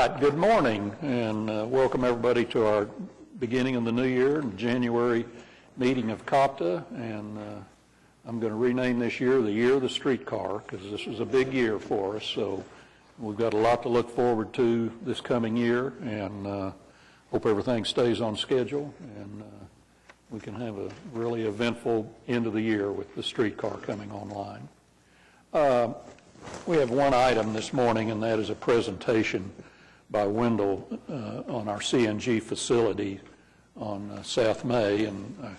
right, good morning, and welcome everybody to our beginning of the new year, January meeting of Cotpa, and I'm going to rename this year the Year of the Streetcar, because this is a big year for us, so we've got a lot to look forward to this coming year, and hope everything stays on schedule, and we can have a really eventful end of the year with the streetcar coming online. We have one item this morning, and that is a presentation by Wendell on our CNG facility on South May, and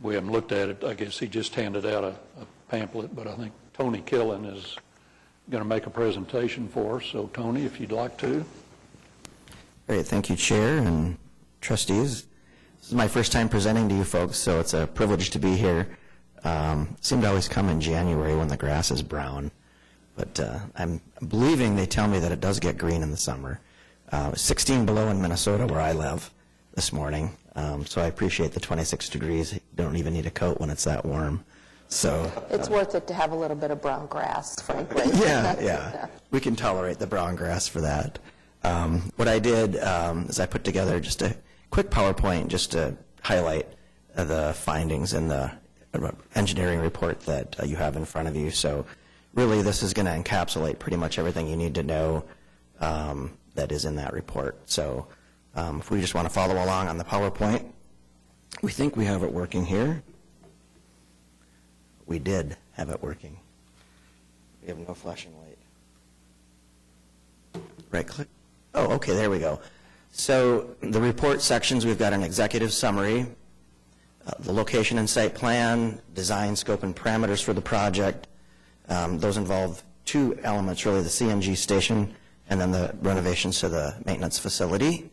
we haven't looked at it. I guess he just handed out a pamphlet, but I think Tony Killen is going to make a presentation for us. So, Tony, if you'd like to. Great. Thank you, Chair and trustees. This is my first time presenting to you folks, so it's a privilege to be here. Seem to always come in January when the grass is brown. But I'm believing they tell me that it does get green in the summer. 16 below in Minnesota where I live this morning, so I appreciate the 26 degrees. You don't even need a coat when it's that warm. So it's worth it to have a little bit of brown grass, frankly. Yeah. We can tolerate the brown grass for that. What I did is I put together just a quick PowerPoint just to highlight the findings in the engineering report that you have in front of you. So really, this is going to encapsulate pretty much everything you need to know that is in that report. So if we just want to follow along on the PowerPoint, we think we have it working here. We did have it working. We have no flashing light. Right click. Oh, okay, there we go. So the report sections, we've got an executive summary, the location and site plan, design, scope, and parameters for the project. Those involve two elements, really, the CNG station and then the renovations to the maintenance facility.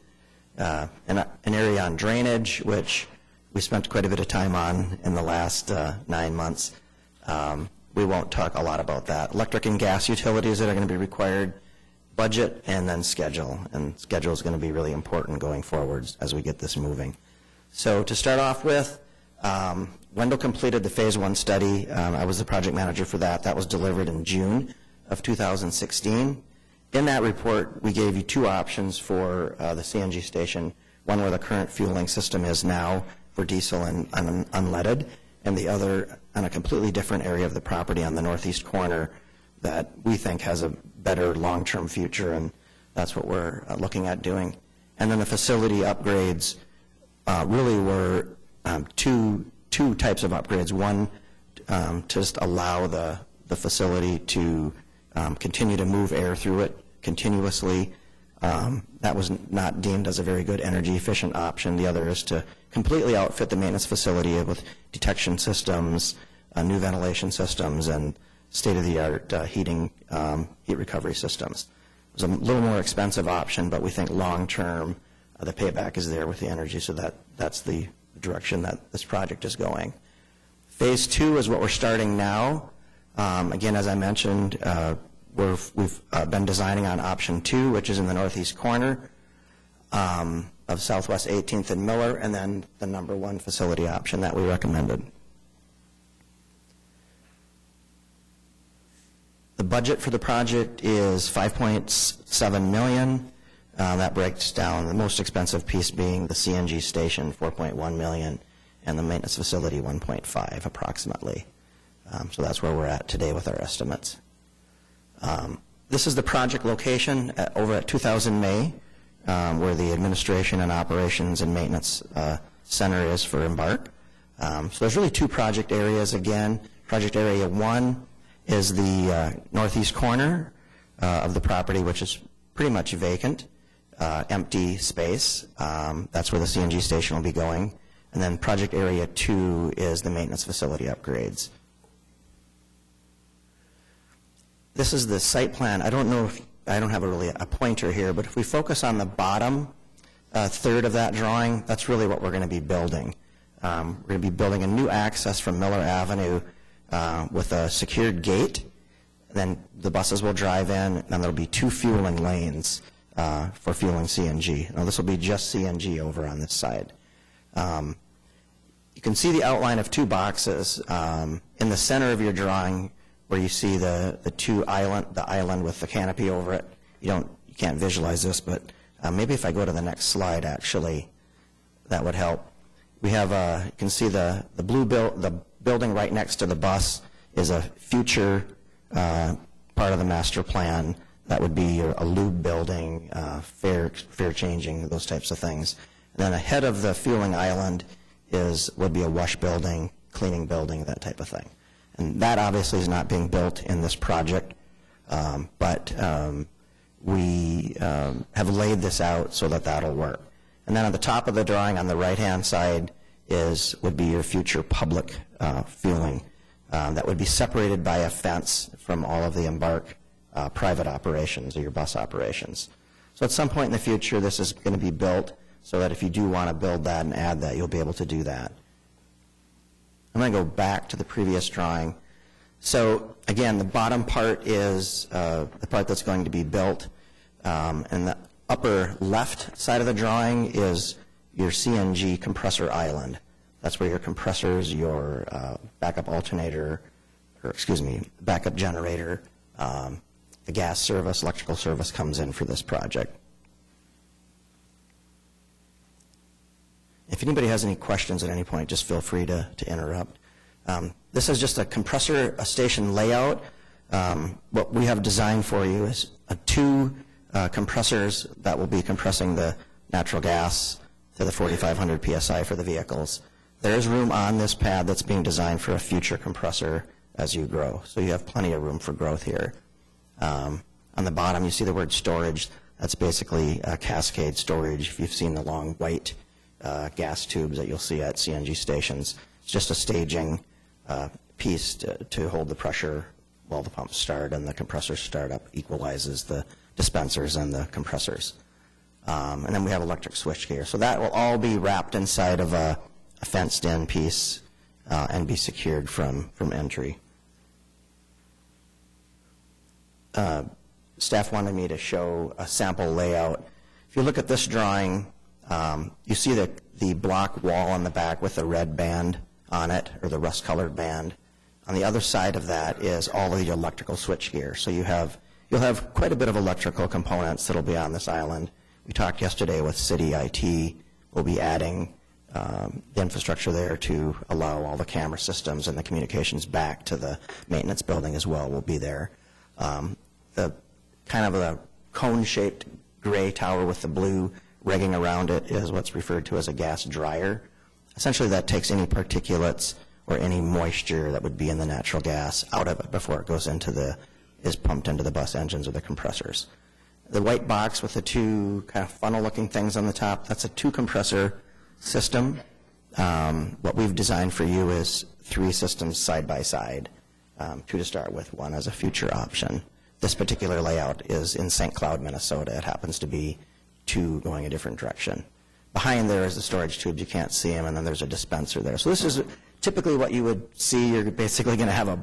An area on drainage, which we spent quite a bit of time on in the last 9 months. We won't talk a lot about that. Electric and gas utilities that are going to be required, budget, and then schedule. And schedule is going to be really important going forward as we get this moving. So to start off with, Wendell completed the phase 1 study. I was the project manager for that. That was delivered in June of 2016. In that report, we gave you two options for the CNG station, one where the current fueling system is now for diesel and unleaded, and the other on a completely different area of the property on the northeast corner that we think has a better long-term future, and that's what we're looking at doing. And then the facility upgrades really were two types of upgrades. One, to just allow the facility to continue to move air through it continuously. That was not deemed as a very good energy efficient option. The other is to completely outfit the maintenance facility with detection systems, new ventilation systems, and state-of-the-art heat recovery systems. It was a little more expensive option, but we think long-term the payback is there with the energy, so that's the direction that this project is going. Phase 2 is what we're starting now. Again, as I mentioned, we've been designing on option 2, which is in the northeast corner of Southwest 18th and Miller, and then the number 1 facility option that we recommended. The budget for the project is $5.7 million. That breaks down, the most expensive piece being the CNG station, $4.1 million, and the maintenance facility, $1.5 approximately. So that's where we're at today with our estimates. This is the project location over at 2000 May, where the administration and operations and maintenance center is for Embark. So there's really two project areas again. Project area 1 is the northeast corner of the property, which is pretty much vacant. Empty space. That's where the CNG station will be going. And then project area 2 is the maintenance facility upgrades. This is the site plan. I don't know if, I don't have a pointer here, but if we focus on the bottom third of that drawing, that's really what we're going to be building. We're going to be building a new access from Miller Avenue with a secured gate. Then the buses will drive in, and there'll be 2 fueling lanes for fueling CNG. Now this will be just CNG over on this side. You can see the outline of 2 boxes. In the center of your drawing, where you see the island with the canopy over it, you can't visualize this, but maybe if I go to the next slide, actually, that would help. We have, you can see the building right next to the bus is a future part of the master plan. That would be a lube building, fare changing, those types of things. And then ahead of the fueling island would be a wash building, cleaning building, that type of thing. And that obviously is not being built in this project, but we have laid this out so that that'll work. And then at the top of the drawing on the right-hand side would be your future public fueling. That would be separated by a fence from all of the Embark private operations or your bus operations. So at some point in the future, this is going to be built so that if you do want to build that and add that, you'll be able to do that. I'm going to go back to the previous drawing. So again, the bottom part is the part that's going to be built, and the upper left side of the drawing is your CNG compressor island. That's where your compressors, your backup alternator, or excuse me, backup generator, the gas service, electrical service comes in for this project. If anybody has any questions at any point, just feel free to interrupt. This is just a compressor station layout. What we have designed for you is two compressors that will be compressing the natural gas to the 4,500 PSI for the vehicles. There is room on this pad that's being designed for a future compressor as you grow. So you have plenty of room for growth here. On the bottom, you see the word storage. That's basically cascade storage. If you've seen the long white gas tubes that you'll see at CNG stations, it's just a staging piece to hold the pressure while the pumps start and the compressors start up, equalizes the dispensers and the compressors. And then we have electric switchgear. So that will all be wrapped inside of a fenced-in piece and be secured from entry. Staff wanted me to show a sample layout. If you look at this drawing, you see the block wall on the back with the red band on it, or the rust-colored band. On the other side of that is all of the electrical switchgear. So you'll have quite a bit of electrical components that'll be on this island. We talked yesterday with City IT. We'll be adding the infrastructure there to allow all the camera systems and the communications back to the maintenance building as well will be there. The kind of a cone-shaped gray tower with the blue rigging around it is what's referred to as a gas dryer. Essentially, that takes any particulates or any moisture that would be in the natural gas out of it before it goes is pumped into the bus engines or the compressors. The white box with the two kind of funnel-looking things on the top, that's a two-compressor system. What we've designed for you is 3 systems side by side, 2 to start with, 1 as a future option. This particular layout is in St. Cloud, Minnesota. It happens to be 2 going a different direction. Behind there is the storage tubes. You can't see them, and then there's a dispenser there. So this is typically what you would see. You're basically going to have a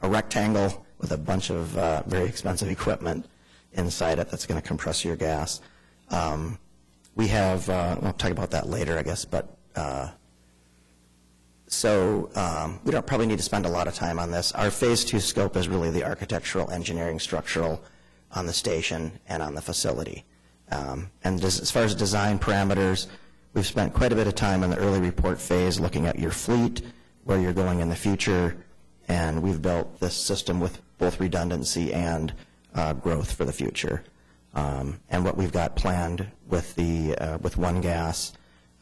rectangle with a bunch of very expensive equipment inside it that's going to compress your gas. We have, we'll talk about that later, I guess, but we don't probably need to spend a lot of time on this. Our phase 2 scope is really the architectural, engineering, structural on the station and on the facility. And as far as design parameters, we've spent quite a bit of time in the early report phase looking at your fleet, where you're going in the future, and we've built this system with both redundancy and growth for the future. And what we've got planned with one gas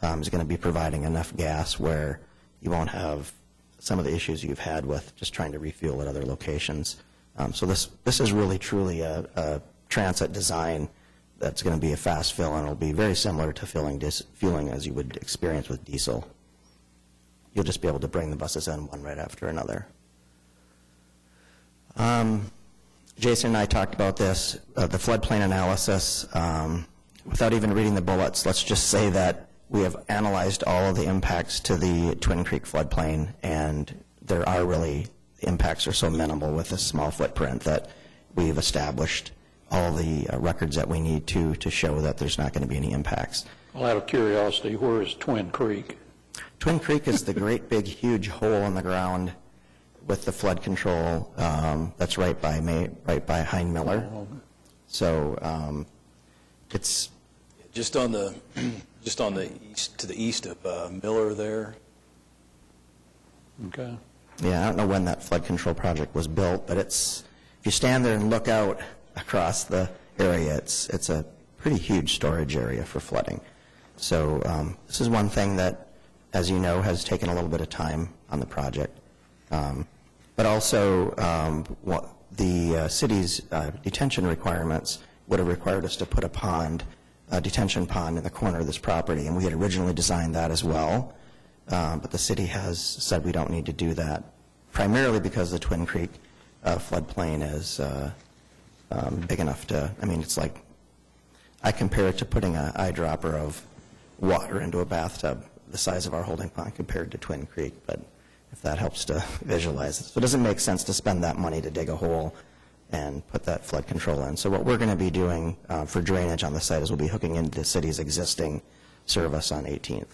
is going to be providing enough gas where you won't have some of the issues you've had with just trying to refuel at other locations. So this is really truly a transit design that's going to be a fast fill, and it'll be very similar to fueling as you would experience with diesel. You'll just be able to bring the buses in one right after another. Jason and I talked about this, the floodplain analysis. Without even reading the bullets, let's just say that we have analyzed all of the impacts to the Twin Creek floodplain, and there are really, the impacts are so minimal with this small footprint that we've established all the records that we need to show that there's not going to be any impacts. Well, out of curiosity, where is Twin Creek? Twin Creek is the great big huge hole in the ground with the flood control that's right by Hein Miller. So It's, Just on the east, to the east of Miller there. Okay. yeah, I don't know when that flood control project was built, but it's, if you stand there and look out across the area, it's a pretty huge storage area for flooding. So this is one thing that, as you know, has taken a little bit of time on the project. But also, the city's detention requirements would have required us to put a pond, a detention pond in the corner of this property, and we had originally designed that as well. But the city has said we don't need to do that, primarily because the Twin Creek floodplain is big enough to, I mean, it's like, I compare it to putting an eyedropper of water into a bathtub the size of our holding pond compared to Twin Creek, but if that helps to visualize it. So it doesn't make sense to spend that money to dig a hole and put that flood control in. So what we're going to be doing for drainage on the site is we'll be hooking into the city's existing service on 18th.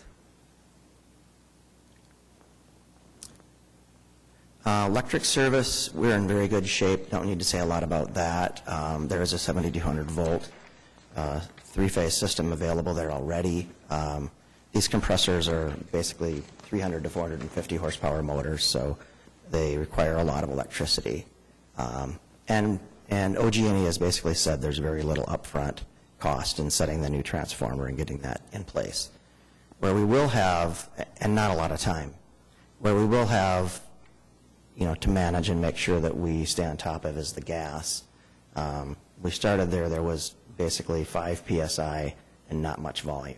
Electric service, we're in very good shape. Don't need to say a lot about that. There is a 7200 volt three-phase system available there already. These compressors are basically 300 to 450 horsepower motors, so they require a lot of electricity. And OG&E has basically said there's very little upfront cost in setting the new transformer and getting that in place. Where we will have, and not a lot of time, where we will have, you know, to manage and make sure that we stay on top of is the gas. We started there was basically 5 PSI and not much volume,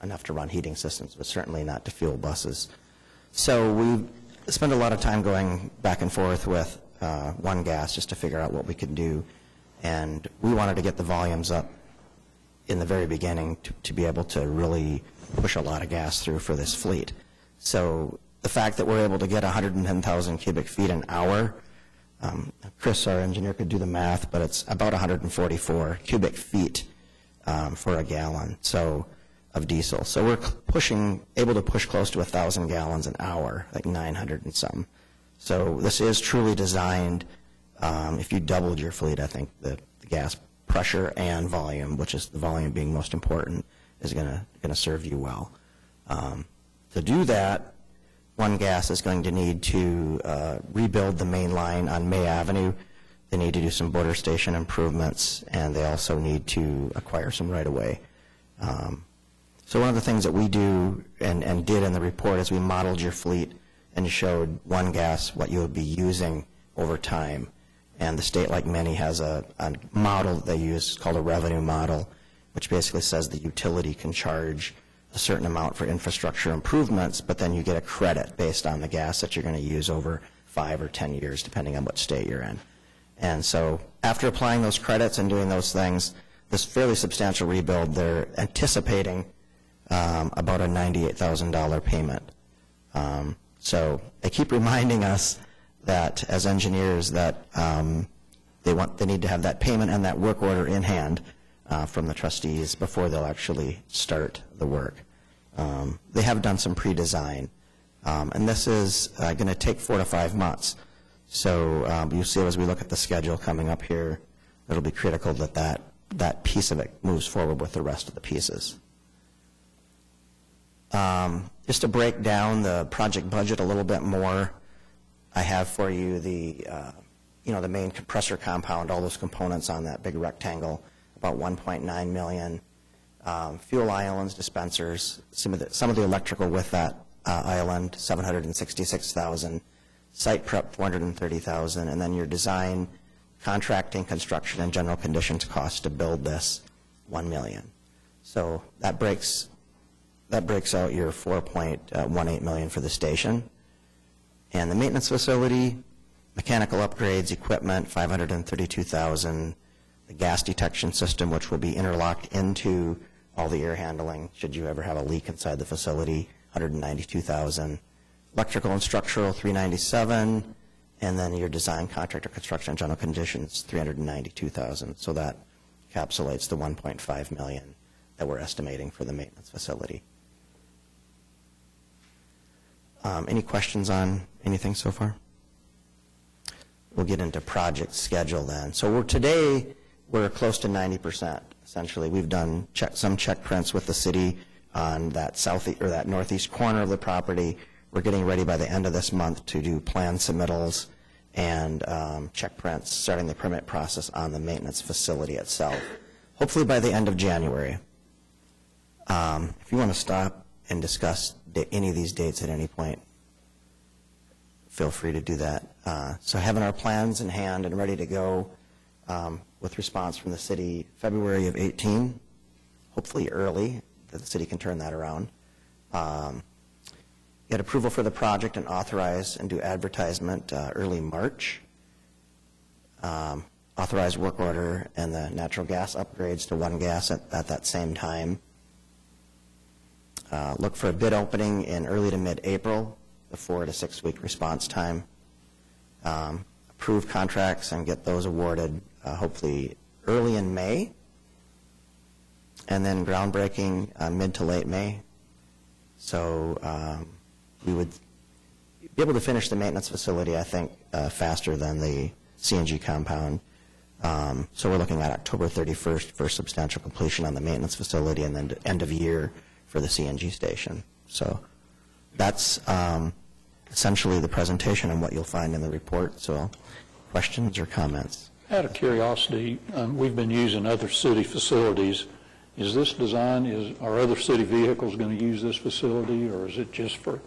enough to run heating systems, but certainly not to fuel buses. So we spent a lot of time going back and forth with One Gas just to figure out what we could do, and we wanted to get the volumes up in the very beginning to be able to really push a lot of gas through for this fleet. So the fact that we're able to get 110,000 cubic feet an hour, Chris, our engineer, could do the math, but it's about 144 cubic feet for a gallon of diesel. So we're able to push close to 1,000 gallons an hour, like 900 and some. So this is truly designed, if you doubled your fleet, I think the gas pressure and volume, which is the volume being most important, is going to serve you well. To do that, One Gas is going to need to rebuild the main line on May Avenue. They need to do some border station improvements, and they also need to acquire some right-of-way. So one of the things that we do and did in the report is we modeled your fleet and showed One Gas what you would be using over time. And the state, like many, has a model that they use called a revenue model, which basically says the utility can charge a certain amount for infrastructure improvements, but then you get a credit based on the gas that you're going to use over 5 or 10 years, depending on what state you're in. And so after applying those credits and doing those things, this fairly substantial rebuild, they're anticipating about a $98,000 payment. So they keep reminding us that as engineers that they need to have that payment and that work order in hand from the trustees before they'll actually start the work. They have done some pre-design, and this is going to take 4 to 5 months. So you'll see as we look at the schedule coming up here, it'll be critical that piece of it moves forward with the rest of the pieces. Just to break down the project budget a little bit more, I have for you the main compressor compound, all those components on that big rectangle, about $1.9 million. Fuel islands, dispensers, some of the electrical with that island, $766,000. Site prep, $430,000, and then your design, contracting, construction, and general conditions cost to build this, $1 million. So that breaks out your $4.18 million for the station. And the maintenance facility, mechanical upgrades, equipment, $532,000. The gas detection system, which will be interlocked into all the air handling should you ever have a leak inside the facility, $192,000. Electrical and structural, $397,000, and then your design, contractor, construction, and general conditions, $392,000. So that encapsulates the $1.5 million that we're estimating for the maintenance facility. Any questions on anything so far? We'll get into project schedule then. So today we're close to 90% essentially. We've done some check prints with the city on that that northeast corner of the property. We're getting ready by the end of this month to do plan submittals and check prints, starting the permit process on the maintenance facility itself, hopefully by the end of January. If you want to stop and discuss any of these dates at any point, feel free to do that. So having our plans in hand and ready to go with response from the city February of 18, hopefully early, that the city can turn that around. Get approval for the project and authorize and do advertisement early March. Authorize work order and the natural gas upgrades to 1 gas at that same time. Look for a bid opening in early to mid-April, the 4 to 6 week response time. Approve contracts and get those awarded hopefully early in May. And then groundbreaking mid to late May. So we would be able to finish the maintenance facility, I think, faster than the CNG compound. So we're looking at October 31st for substantial completion on the maintenance facility, and then end of year for the CNG station. So that's essentially the presentation and what you'll find in the report. So questions or comments? Out of curiosity, we've been using other city facilities. Is this design, are other city vehicles going to use this facility, or is it just for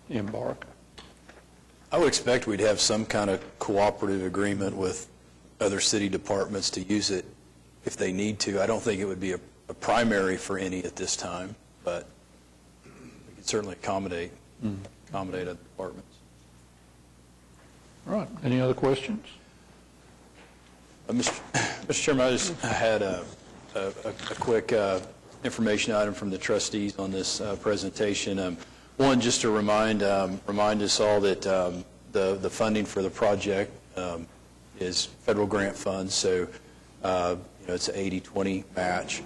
Embark? I would expect we'd have some kind of cooperative agreement with other city departments to use it if they need to. I don't think it would be a primary for any at this time, but we could certainly accommodate other departments. All right. Any other questions? Mr. Chairman, I just had a quick information item from the trustees on this presentation. One, just to remind us all that the funding for the project is federal grant funds, so it's an 80-20 match.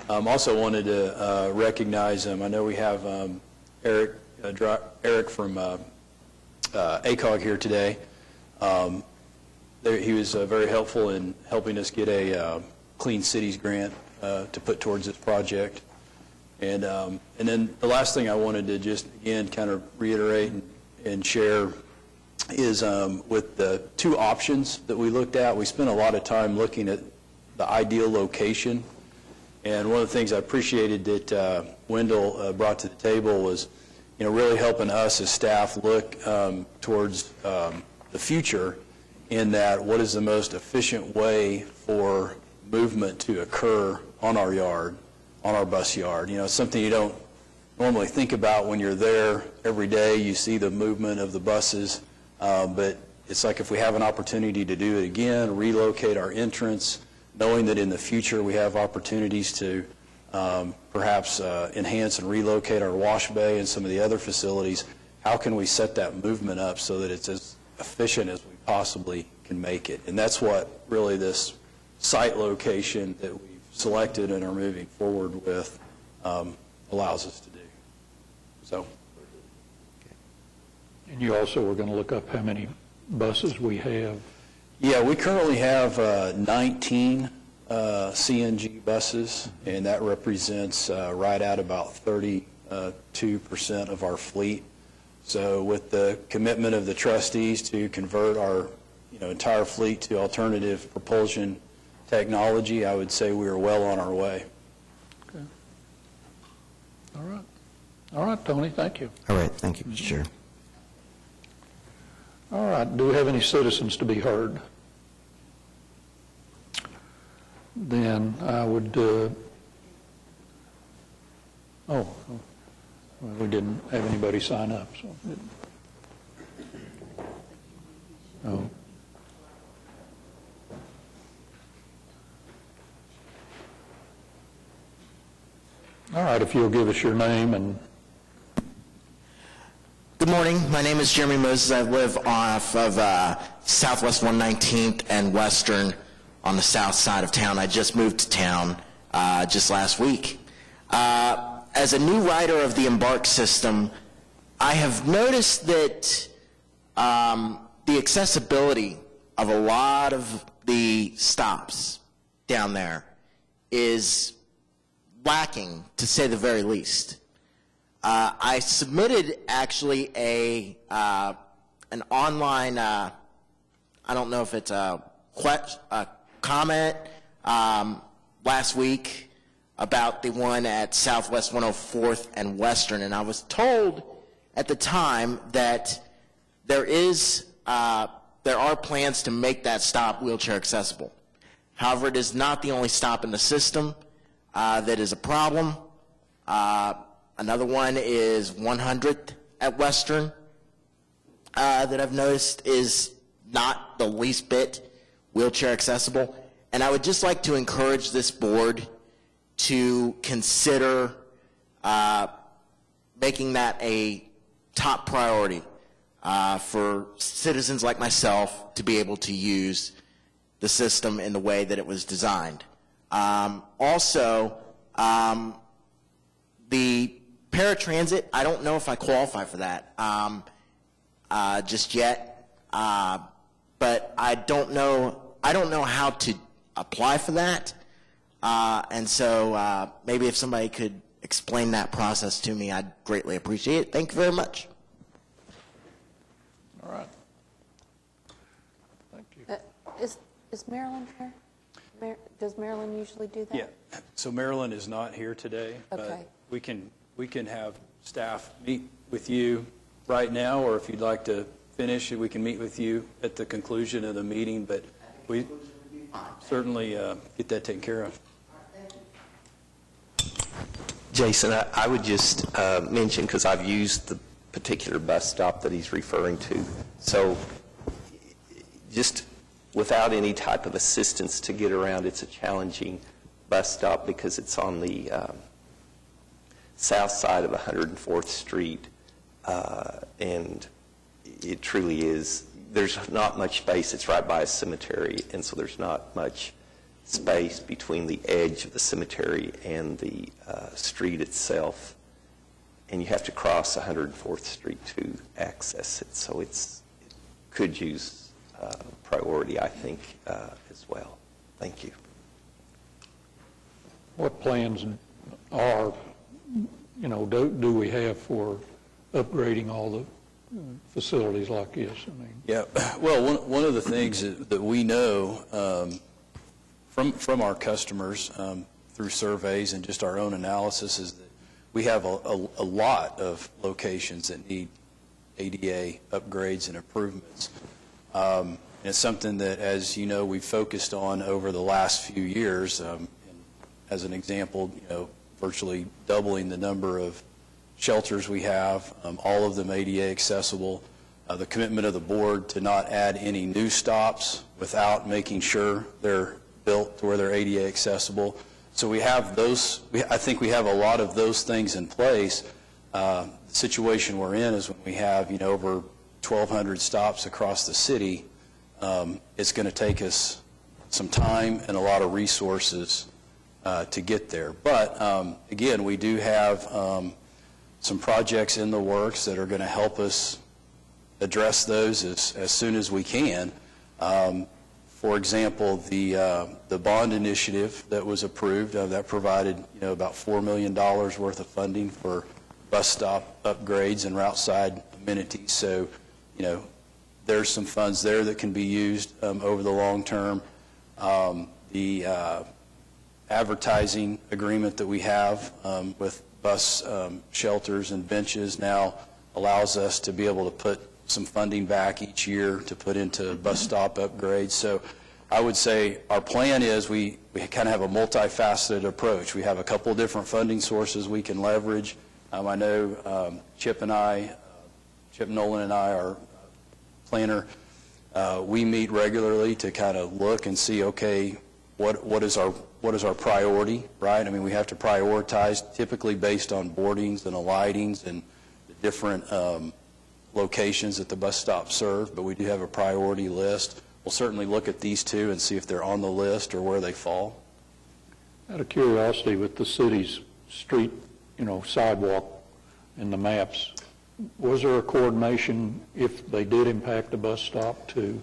Also wanted to recognize I know we have Eric from ACOG here today. He was very helpful in helping us get a Clean Cities grant to put towards this project. And then the last thing I wanted to just, again, kind of reiterate and share is with the 2 options that we looked at, we spent a lot of time looking at the ideal location. And one of the things I appreciated that Wendell brought to the table was, really helping us as staff look towards the future in that what is the most efficient way for movement to occur on our yard, on our bus yard. It's something you don't normally think about when you're there every day. You see the movement of the buses, but it's like if we have an opportunity to do it again, relocate our entrance, knowing that in the future we have opportunities to perhaps enhance and relocate our wash bay and some of the other facilities, how can we set that movement up so that it's as efficient as we possibly can make it? And that's what really this site location that we've selected and are moving forward with allows us to do. So. And you also were going to look up how many buses we have. Yeah, we currently have 19 CNG buses, and that represents right at about 32% of our fleet. So with the commitment of the trustees to convert our entire fleet to alternative propulsion technology, I would say we are well on our way. Okay. All right. All right, Tony, thank you. All right, thank you, Mr. Chair. All right, do we have any citizens to be heard? Then I would, well, we didn't have anybody sign up, so. Oh. All right, if you'll give us your name and. Good morning. My name is Jeremy Moses. I live off of Southwest 119th and Western on the south side of town. I just moved to town just last week. As a new rider of the Embark system, I have noticed that the accessibility of a lot of the stops down there is lacking, to say the very least. I submitted actually an online, I don't know if it's a comment last week about the one at Southwest 104th and Western, and I was told at the time that there are plans to make that stop wheelchair accessible. However, it is not the only stop in the system that is a problem. Another one is 100th at Western that I've noticed is not the least bit wheelchair accessible. And I would just like to encourage this board to consider making that a top priority for citizens like myself to be able to use the system in the way that it was designed. Also, the paratransit, I don't know if I qualify for that just yet, but I don't know how to apply for that, and so maybe if somebody could explain that process to me, I'd greatly appreciate it. Thank you very much. All right. Thank you. Is Marilyn here? Does Marilyn usually do that? Yeah, so Marilyn is not here today, Okay. but we can have staff meet with you right now, or if you'd like to finish, we can meet with you at the conclusion of the meeting, but we certainly get that taken care of. Jason, I would just mention, because I've used the particular bus stop that he's referring to, so just without any type of assistance to get around, it's a challenging bus stop because it's on the south side of 104th Street, and it truly is, there's not much space. It's right by a cemetery, and so there's not much space between the edge of the cemetery and the street itself, and you have to cross 104th Street to access it, so it could use priority, I think, as well. Thank you. What plans are, do we have for upgrading all the facilities like this? I mean, Yeah, well, one of the things that we know from our customers through surveys and just our own analysis is that we have a lot of locations that need ADA upgrades and improvements. And it's something that, as you know, we've focused on over the last few years. As an example, virtually doubling the number of shelters we have, all of them ADA accessible. The commitment of the board to not add any new stops without making sure they're built to where they're ADA accessible. So we have those, I think we have a lot of those things in place. The situation we're in is when we have, over 1,200 stops across the city, it's going to take us some time and a lot of resources to get there. But again, we do have some projects in the works that are going to help us address those as soon as we can. For example, the bond initiative that was approved, that provided about $4 million worth of funding for bus stop upgrades and route side amenities. So, there's some funds there that can be used over the long term. The advertising agreement that we have with bus shelters and benches now allows us to be able to put some funding back each year to put into bus stop upgrades. So I would say our plan is we kind of have a multifaceted approach. We have a couple of different funding sources we can leverage. I know Chip Nolan and I, our planner, we meet regularly to kind of look and see, okay, what is our priority, right? I mean, we have to prioritize typically based on boardings and alightings and the different locations that the bus stops serve, but we do have a priority list. We'll certainly look at these two and see if they're on the list or where they fall. out of curiosity, with the city's street, sidewalk and the maps, was there a coordination if they did impact a bus stop to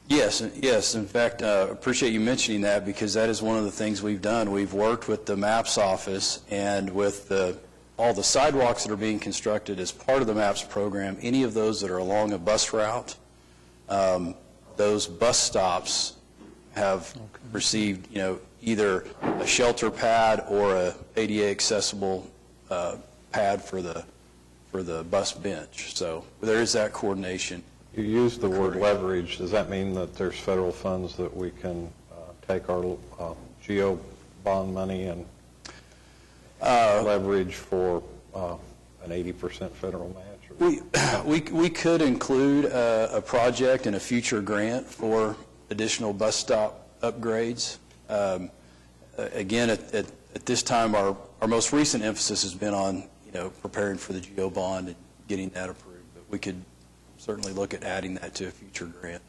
Yes, yes. In fact, appreciate you mentioning that, because that is one of the things we've done. We've worked with the MAPS office and with all the sidewalks that are being constructed as part of the MAPS program. Any of those that are along a bus route, those bus stops have received, either a shelter pad or a ADA accessible pad for the bus bench. So there is that coordination. You used the word leverage. Does that mean that there's federal funds that we can take our GEO bond money and leverage for an 80% federal match? We could include a project in a future grant for additional bus stop upgrades. Again, at this time, our most recent emphasis has been on preparing for the GEO bond and getting that approved. But we could certainly look at adding that to a future grant.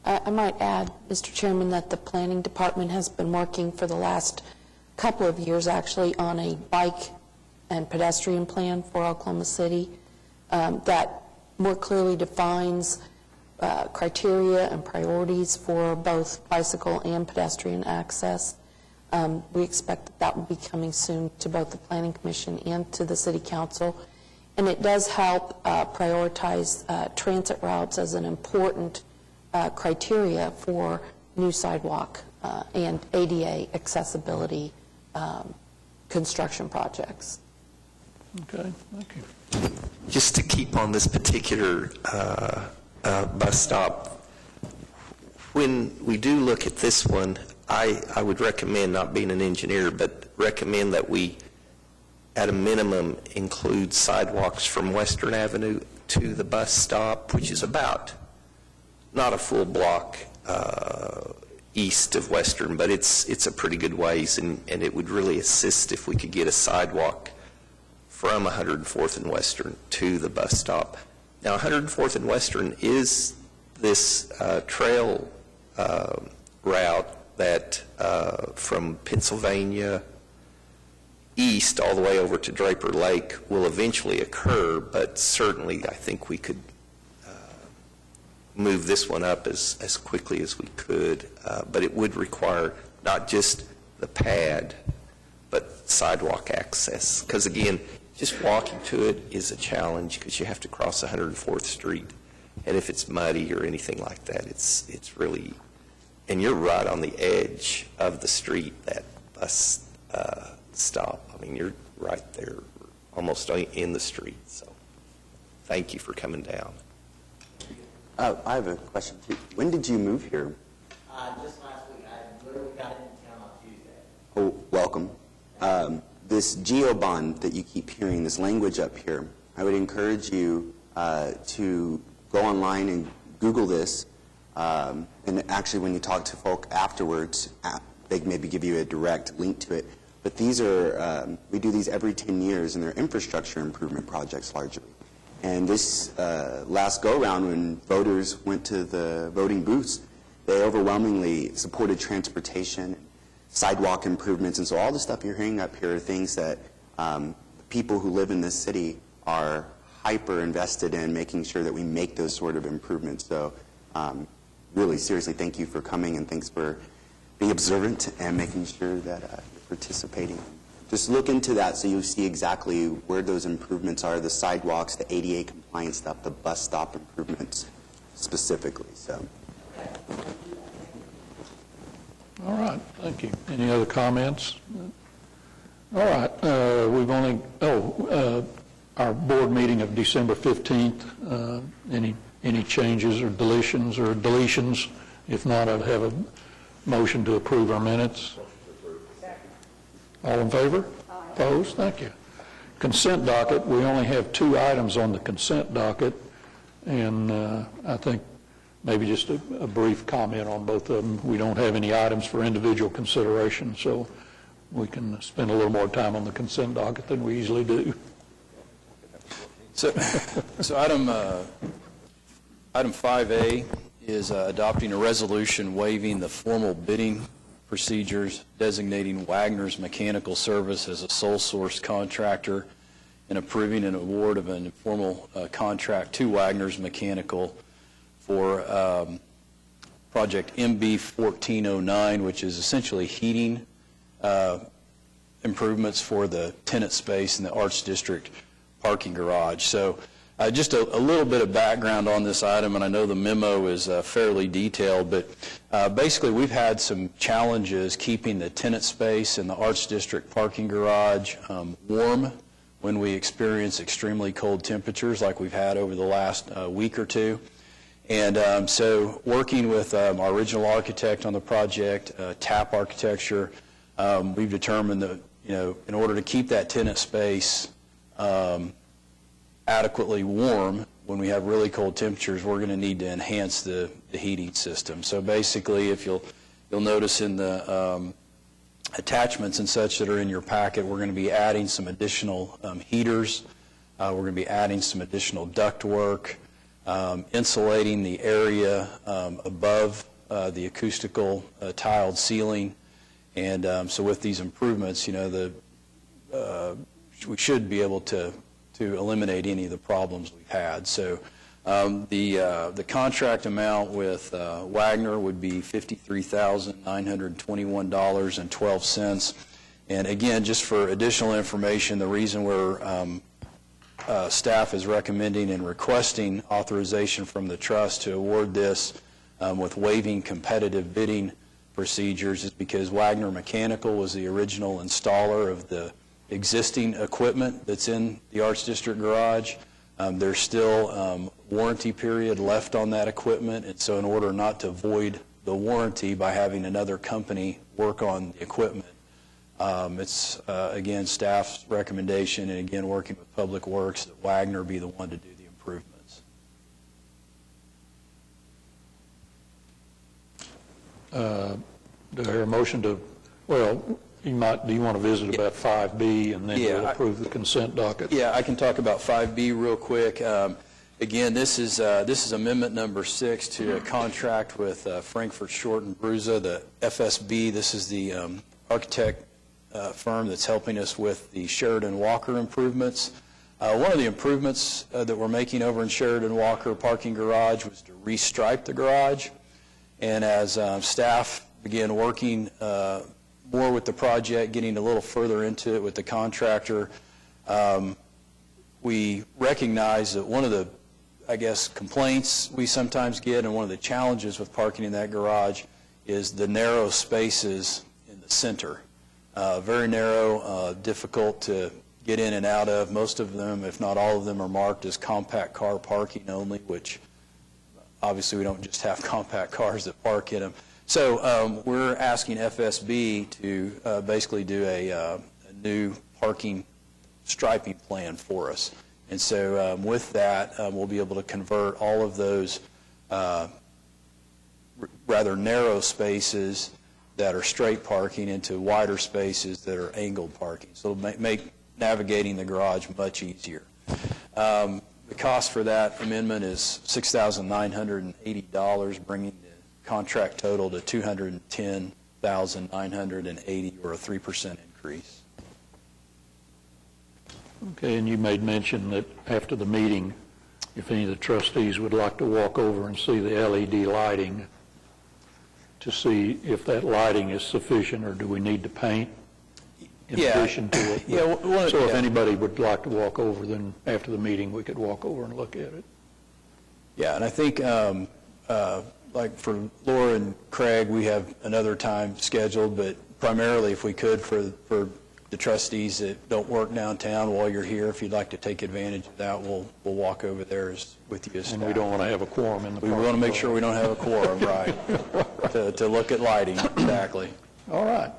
I might add, Mr. Chairman, that the planning department has been working for the last couple of years actually on a bike and pedestrian plan for Oklahoma City that more clearly defines criteria and priorities for both bicycle and pedestrian access. We expect that will be coming soon to both the Planning Commission and to the City Council. And it does help prioritize transit routes as an important criteria for new sidewalk and ADA accessibility construction projects. Okay, thank you. Just to keep on this particular bus stop, when we do look at this one, I would recommend, not being an engineer, but recommend that we, at a minimum, include sidewalks from Western Avenue to the bus stop, which is about not a full block east of Western, but it's a pretty good ways, and it would really assist if we could get a sidewalk from 104th and Western to the bus stop. Now, 104th and Western is this trail route that from Pennsylvania east all the way over to Draper Lake will eventually occur, but certainly I think we could move this one up as quickly as we could, but it would require not just the pad, but sidewalk access, because again, just walking to it is a challenge because you have to cross 104th Street, and if it's muddy or anything like that, it's really, and you're right on the edge of the street, that bus stop. I mean, you're right there, almost in the street. So, thank you for coming down. I have a question too. When did you move here? Just last week. I literally got into town on Tuesday. Oh, welcome. This GEO bond that you keep hearing, this language up here, I would encourage you to go online and Google this. And actually, when you talk to folk afterwards, they maybe give you a direct link to it. But these are, we do these every 10 years, and they're infrastructure improvement projects largely. And this last go-around, when voters went to the voting booths, they overwhelmingly supported transportation, sidewalk improvements. And so all the stuff you're hearing up here are things that people who live in this city are hyper invested in making sure that we make those sort of improvements. So really, seriously, thank you for coming, and thanks for being observant and making sure that you're participating. Just look into that so you see exactly where those improvements are, the sidewalks, the ADA compliance stuff, the bus stop improvements specifically. So. All right, thank you. Any other comments? All right, we've only, our board meeting of December 15th, any changes or deletions? If not, I'd have a motion to approve our minutes. All in favor? Opposed? Thank you. Consent docket, we only have 2 items on the consent docket, and I think maybe just a brief comment on both of them. We don't have any items for individual consideration, so we can spend a little more time on the consent docket than we usually do. So item 5A is adopting a resolution waiving the formal bidding procedures, designating Wagner's Mechanical Service as a sole source contractor, and approving an award of an informal contract to Wagner's Mechanical for project MB 1409, which is essentially heating improvements for the tenant space in the Arts District parking garage. So just a little bit of background on this item, and I know the memo is fairly detailed, but basically we've had some challenges keeping the tenant space in the Arts District parking garage warm when we experience extremely cold temperatures like we've had over the last week or two. And so working with our original architect on the project, TAP Architecture, we've determined that, in order to keep that tenant space adequately warm when we have really cold temperatures, we're going to need to enhance the heating system. So basically, if you'll notice in the attachments and such that are in your packet, we're going to be adding some additional heaters. We're going to be adding some additional ductwork, insulating the area above the acoustical tiled ceiling. And so with these improvements, we should be able to eliminate any of the problems we've had. So the contract amount with Wagner would be $53,921.12. And again, just for additional information, the reason we're staff is recommending and requesting authorization from the trust to award this with waiving competitive bidding procedures is because Wagner Mechanical was the original installer of the existing equipment that's in the Arts District garage. There's still warranty period left on that equipment, and so in order not to void the warranty by having another company work on the equipment, it's, again, staff's recommendation, and again, working with Public Works, that Wagner be the one to do the improvements. Do I hear a motion to, well, do you want to visit about 5B and then we'll approve the consent docket? Yeah, I can talk about 5B real quick. Again, this is amendment number 6 to a contract with Frankfurt Short and Bruza, the FSB. This is the architect firm that's helping us with the Sheridan Walker improvements. One of the improvements that we're making over in Sheridan Walker parking garage was to restripe the garage. And as staff began working more with the project, getting a little further into it with the contractor, we recognize that one of the, complaints we sometimes get and one of the challenges with parking in that garage is the narrow spaces in the center. Very narrow, difficult to get in and out of. Most of them, if not all of them, are marked as compact car parking only, which obviously we don't just have compact cars that park in them. So we're asking FSB to basically do a new parking striping plan for us. And so with that, we'll be able to convert all of those rather narrow spaces that are straight parking into wider spaces that are angled parking. So it'll make navigating the garage much easier. The cost for that amendment is $6,980, bringing the contract total to $210,980, or a 3% increase. Okay, and you made mention that after the meeting, if any of the trustees would like to walk over and see the LED lighting to see if that lighting is sufficient, or do we need to paint in addition to it? So if anybody would like to walk over, then after the meeting, we could walk over and look at it. Yeah, and I think like for Laura and Craig, we have another time scheduled, but primarily if we could for the trustees that don't work downtown while you're here, if you'd like to take advantage of that, we'll walk over there with you as staff. And we don't want to have a quorum in the parking lot. We want to make sure we don't have a quorum, right, to look at lighting, exactly. All right.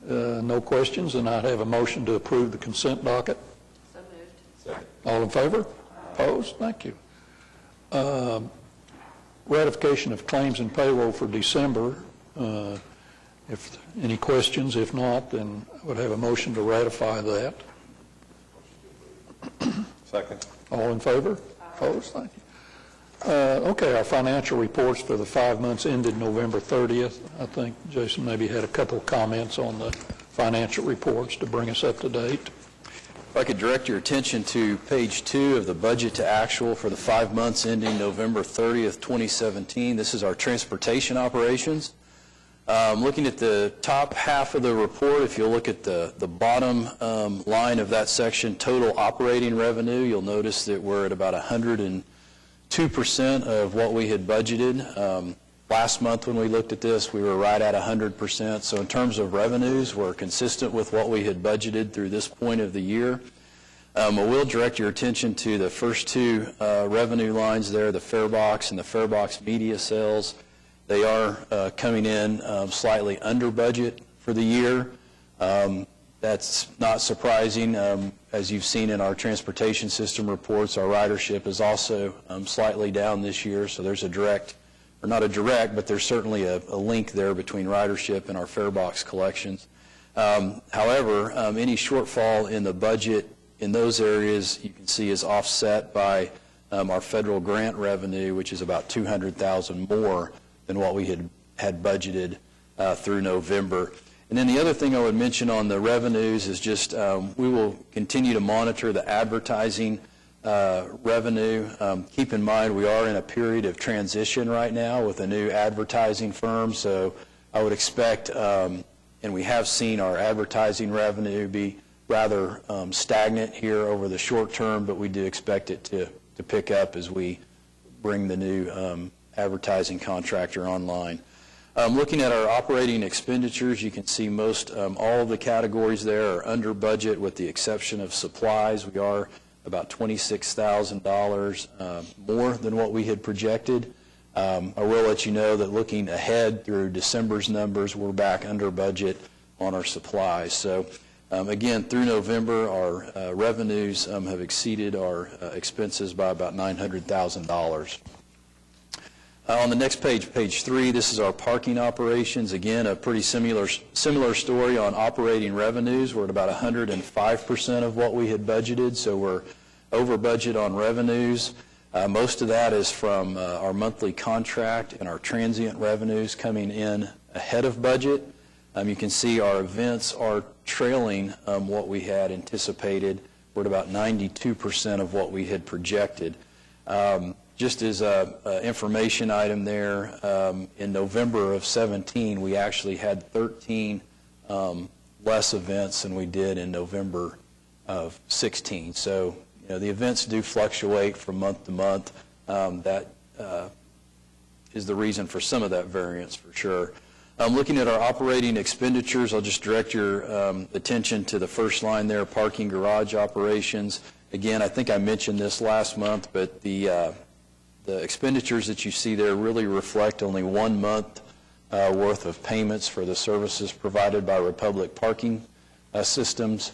No questions, and I'd have a motion to approve the consent docket. So moved. Second. All in favor? Opposed? Thank you. Ratification of claims and payroll for December. If any questions, if not, then I would have a motion to ratify that. Second. All in favor? Opposed? Thank you. Okay, our financial reports for the 5 months ended November 30th. I think Jason maybe had a couple of comments on the financial reports to bring us up to date. If I could direct your attention to page 2 of the budget to actual for the 5 months ending November 30th, 2017. This is our transportation operations. Looking at the top half of the report, if you'll look at the bottom line of that section, total operating revenue, you'll notice that we're at about 102% of what we had budgeted. Last month when we looked at this, we were right at 100%. So in terms of revenues, we're consistent with what we had budgeted through this point of the year. I will direct your attention to the first two revenue lines there, the Farebox and the Farebox media sales. They are coming in slightly under budget for the year. That's not surprising. As you've seen in our transportation system reports, our ridership is also slightly down this year, so there's a direct, or not a direct, but there's certainly a link there between ridership and our Farebox collections. However, any shortfall in the budget in those areas you can see is offset by our federal grant revenue, which is about $200,000 more than what we had budgeted through November. And then the other thing I would mention on the revenues is just we will continue to monitor the advertising revenue. Keep in mind we are in a period of transition right now with a new advertising firm, so I would expect, and we have seen our advertising revenue be rather stagnant here over the short term, but we do expect it to pick up as we bring the new advertising contractor online. Looking at our operating expenditures, you can see most all of the categories there are under budget with the exception of supplies. We are about $26,000 more than what we had projected. I will let you know that looking ahead through December's numbers, we're back under budget on our supplies. So again, through November, our revenues have exceeded our expenses by about $900,000. On the next page, page 3, this is our parking operations. Again, a pretty similar story on operating revenues. We're at about 105% of what we had budgeted, so we're over budget on revenues. Most of that is from our monthly contract and our transient revenues coming in ahead of budget. You can see our events are trailing what we had anticipated. We're at about 92% of what we had projected. Just as an information item there, in November of 17, we actually had 13 less events than we did in November of 16. So, you know, the events do fluctuate from month to month. That is the reason for some of that variance for sure. Looking at our operating expenditures, I'll just direct your attention to the first line there, parking garage operations. Again, I think I mentioned this last month, but the expenditures that you see there really reflect only 1 month worth of payments for the services provided by Republic Parking Systems.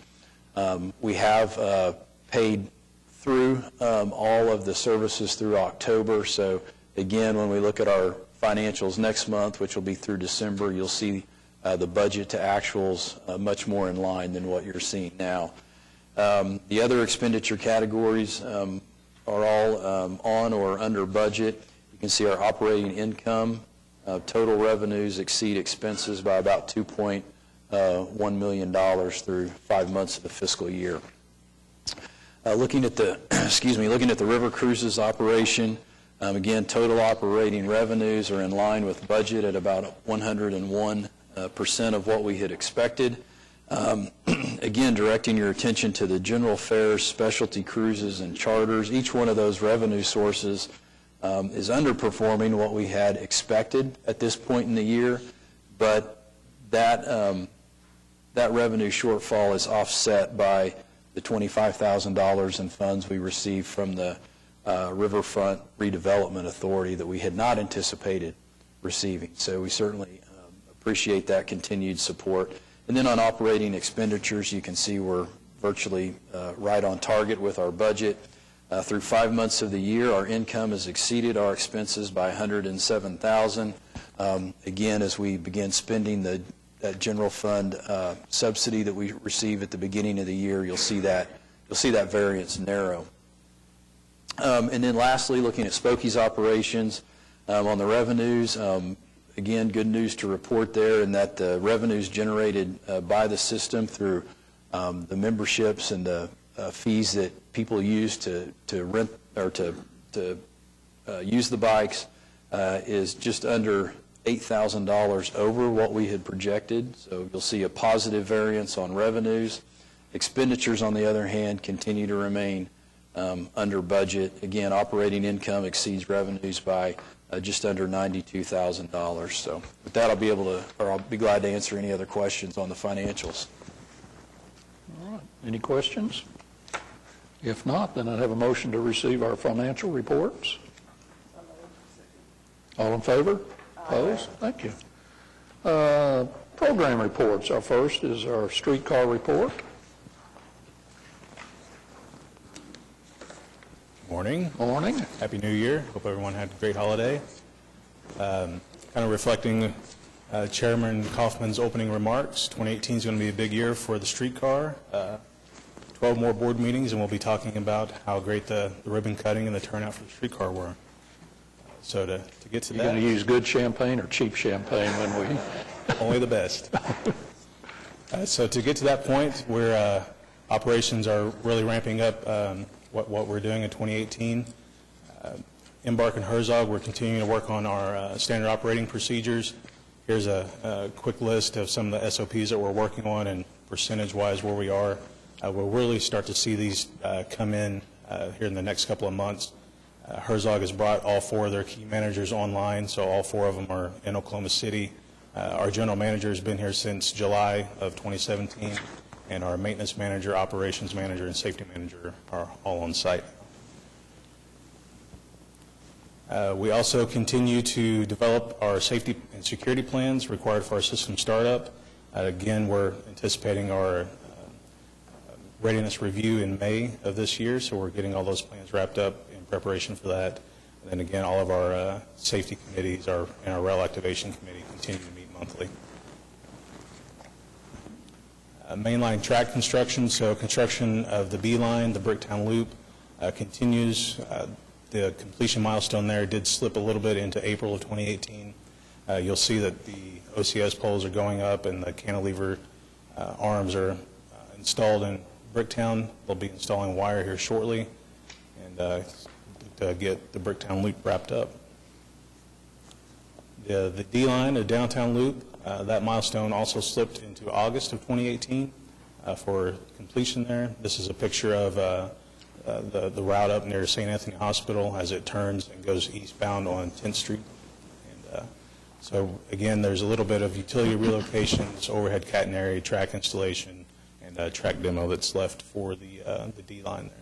We have paid through all of the services through October, so again, when we look at our financials next month, which will be through December, you'll see the budget to actuals much more in line than what you're seeing now. The other expenditure categories are all on or under budget. You can see our operating income, total revenues exceed expenses by about $2.1 million through 5 months of the fiscal year. Looking at the looking at the river cruises operation, again, total operating revenues are in line with budget at about 101% of what we had expected. Again, directing your attention to the general fares, specialty cruises, and charters. Each one of those revenue sources is underperforming what we had expected at this point in the year, but that revenue shortfall is offset by the $25,000 in funds we received from the Riverfront Redevelopment Authority that we had not anticipated receiving. So we certainly appreciate that continued support. And then on operating expenditures, you can see we're virtually right on target with our budget. Through 5 months of the year, our income has exceeded our expenses by $107,000. Again, as we begin spending that general fund subsidy that we receive at the beginning of the year, you'll see that variance narrow. And then lastly, looking at Spokie's operations, on the revenues, again, good news to report there in that the revenues generated by the system through the memberships and the fees that people use to rent or to use the bikes is just under $8,000 over what we had projected. So you'll see a positive variance on revenues. Expenditures, on the other hand, continue to remain under budget. Again, operating income exceeds revenues by just under $92,000. So with that, I'll be glad to answer any other questions on the financials. All right. Any questions? If not, then I'd have a motion to receive our financial reports. All in favor? Opposed? Thank you. Program reports. Our first is our streetcar report. Morning. Morning. Happy New Year. Hope everyone had a great holiday. Kind of reflecting Chairman Kaufman's opening remarks, 2018 is going to be a big year for the streetcar. 12 more board meetings, and we'll be talking about how great the ribbon cutting and the turnout for the streetcar were. So to get to You're that... going to use good champagne or cheap champagne when we... Only the best. So to get to that point where operations are really ramping up what we're doing in 2018, Embark and Herzog, we're continuing to work on our standard operating procedures. Here's a quick list of some of the SOPs that we're working on and percentage-wise where we are. We'll really start to see these come in here in the next couple of months. Herzog has brought all 4 of their key managers online, so all 4 of them are in Oklahoma City. Our general manager has been here since July of 2017, and our maintenance manager, operations manager, and safety manager are all on site. We also continue to develop our safety and security plans required for our system startup. Again, we're anticipating our readiness review in May of this year, so we're getting all those plans wrapped up in preparation for that. And then again, all of our safety committees and our rail activation committee continue to meet monthly. Mainline track construction, so construction of the B line, the Bricktown Loop, continues. The completion milestone there did slip a little bit into April of 2018. You'll see that the OCS poles are going up and the cantilever arms are installed in Bricktown. They'll be installing wire here shortly and to get the Bricktown Loop wrapped up. The D line, the downtown loop, that milestone also slipped into August of 2018 for completion there. This is a picture of the route up near St. Anthony Hospital as it turns and goes eastbound on 10th Street. And so again, there's a little bit of utility relocations, overhead catenary, track installation, and track demo that's left for the D line there.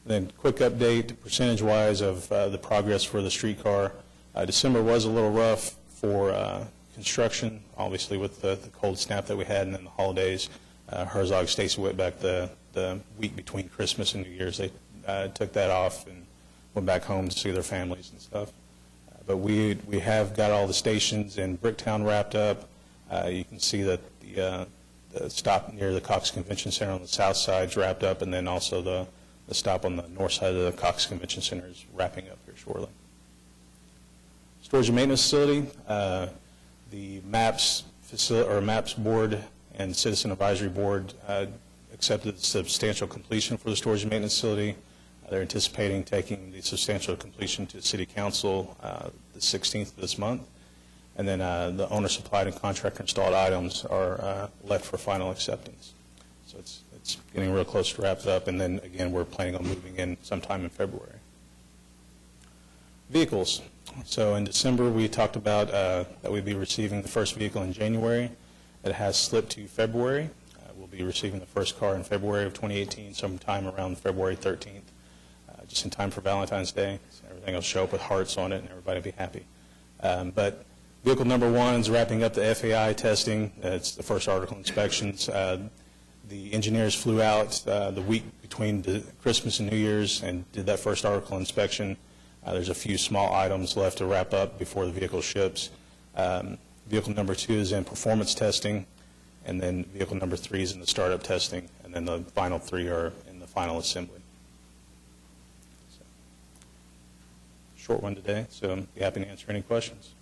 Then quick update, percentage-wise, of the progress for the streetcar. December was a little rough for construction, obviously with the cold snap that we had and then the holidays. Herzog, Stacy Whitbeck, the week between Christmas and New Year's, they took that off and went back home to see their families and stuff. But we have got all the stations in Bricktown wrapped up. You can see that the stop near the Cox Convention Center on the south side is wrapped up, and then also the stop on the north side of the Cox Convention Center is wrapping up here shortly. Storage and maintenance facility, the MAPS board and Citizen Advisory Board accepted substantial completion for the storage and maintenance facility. They're anticipating taking the substantial completion to City Council the 16th of this month. And then the owner-supplied and contractor-installed items are left for final acceptance. So it's getting real close to wrapped up, and then, again, we're planning on moving in sometime in February. Vehicles. So in December, we talked about that we'd be receiving the first vehicle in January. It has slipped to February. We'll be receiving the first car in February of 2018, sometime around February 13th, just in time for Valentine's Day. So everything will show up with hearts on it, and everybody will be happy. But vehicle number 1 is wrapping up the FAI testing. It's the first article inspections. The engineers flew out the week between Christmas and New Year's and did that first article inspection. There's a few small items left to wrap up before the vehicle ships. Vehicle number 2 is in performance testing, and then vehicle number 3 is in the startup testing, and then the final 3 are in the final assembly. So, short one today, so I'm happy to answer any questions.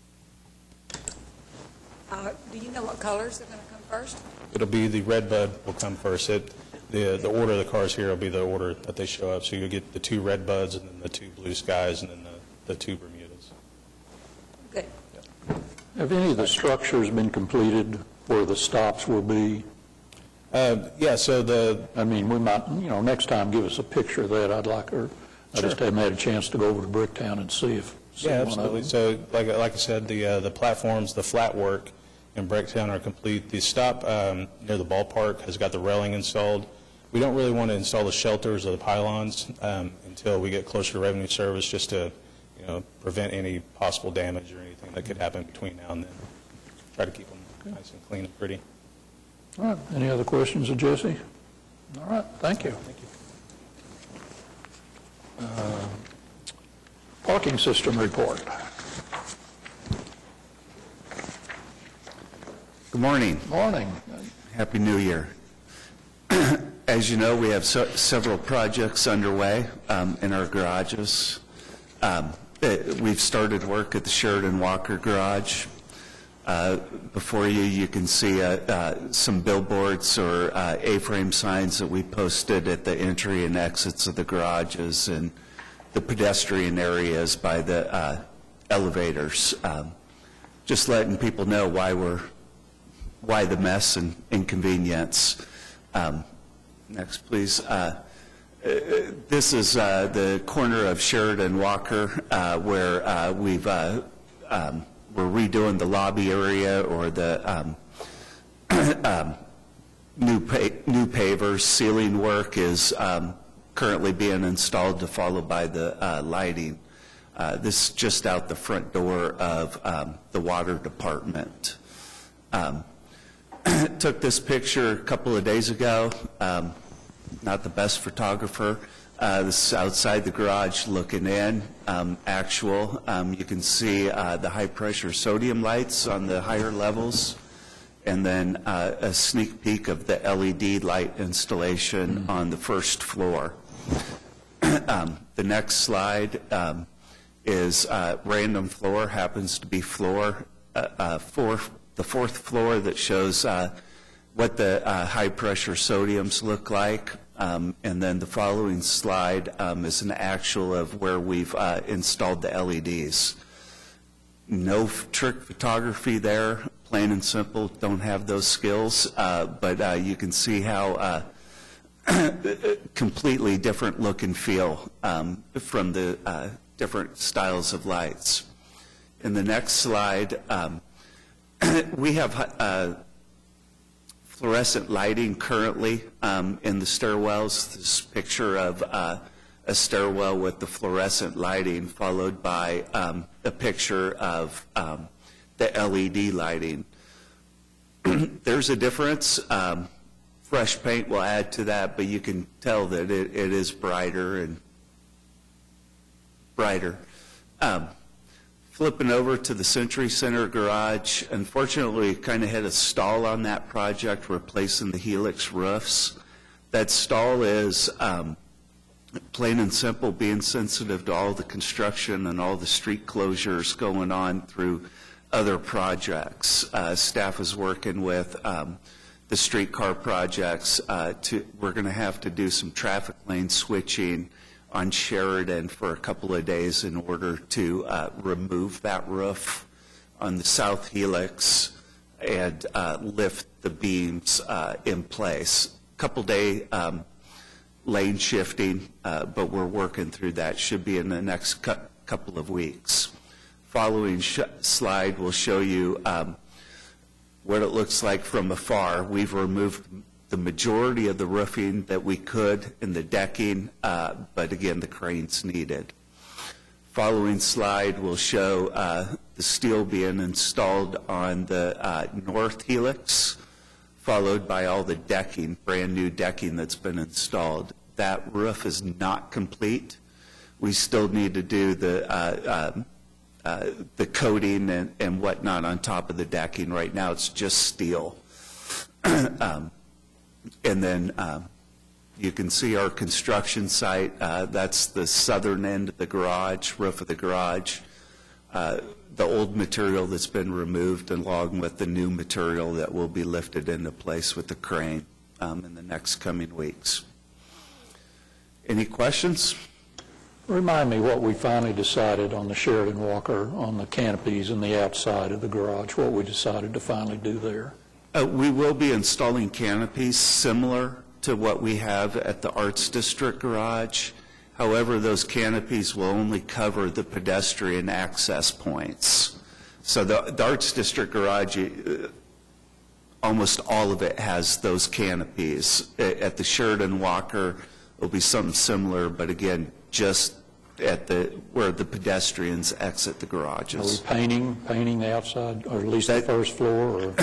Do you know what colors are going to come first? It'll be the red bud will come first. the order of the cars here will be the order that they show up. So you'll get the 2 red buds, and then the 2 blue skies, and then the 2 Bermudas. Good. Have any of the structures been completed where the stops will be? Yeah, so I mean, we might, next time give us a picture of that. I just haven't had a chance to go over to Bricktown and see yeah, one of absolutely. them. So like I said, the platforms, the flat work in Bricktown are complete. The stop near the ballpark has got the railing installed. We don't really want to install the shelters or the pylons until we get closer to revenue service, just to prevent any possible damage or anything that could happen between now and then. Try to keep them nice and clean and pretty. All right, any other questions of Jesse? All right, thank you. Thank you. Parking system report. Good morning. Morning. Happy New Year. As you know, we have several projects underway in our garages. We've started work at the Sheridan Walker Garage. Before you can see some billboards or A-frame signs that we posted at the entry and exits of the garages and the pedestrian areas by the elevators. Just letting people know why the mess and inconvenience. Next, please. This is the corner of Sheridan Walker where we're redoing the lobby area or the new pavers. Ceiling work is currently being installed to follow by the lighting. This is just out the front door of the water department. Took this picture a couple of days ago. Not the best photographer. This is outside the garage looking in. Actual. You can see the high-pressure sodium lights on the higher levels, and then a sneak peek of the LED light installation on the first floor. The next slide is random floor, happens to be the fourth floor that shows what the high-pressure sodiums look like. And then the following slide is an actual of where we've installed the LEDs. No trick photography there, plain and simple, don't have those skills, but you can see how completely different look and feel from the different styles of lights. In the next slide, we have fluorescent lighting currently in the stairwells. This picture of a stairwell with the fluorescent lighting, followed by a picture of the LED lighting. There's a difference. Fresh paint will add to that, but you can tell that it is brighter and brighter. Flipping over to the Century Center garage, unfortunately, we kind of had a stall on that project, replacing the Helix roofs. That stall is plain and simple, being sensitive to all the construction and all the street closures going on through other projects. Staff is working with the streetcar projects. We're going to have to do some traffic lane switching on Sheridan for a couple of days in order to remove that roof on the South Helix and lift the beams in place. Couple-day lane shifting, but we're working through that. Should be in the next couple of weeks. Following slide will show you what it looks like from afar. We've removed the majority of the roofing that we could in the decking, but again, the crane's needed. Following slide will show the steel being installed on the north helix, followed by all the decking, brand new decking that's been installed. That roof is not complete. We still need to do the coating and whatnot on top of the decking. Right now it's just steel. And then you can see our construction site. That's the southern end of the garage, roof of the garage. The old material that's been removed along with the new material that will be lifted into place with the crane in the next coming weeks. Any questions? Remind me what we finally decided on the Sheridan Walker, on the canopies and the outside of the garage, what we decided to finally do there. We will be installing canopies similar to what we have at the Arts District garage. However, those canopies will only cover the pedestrian access points. So the Arts District garage, almost all of it has those canopies. At the Sheridan Walker, it'll be something similar, but again, just at where the pedestrians exit the garages. Are we painting the outside, or at least the first floor? Or?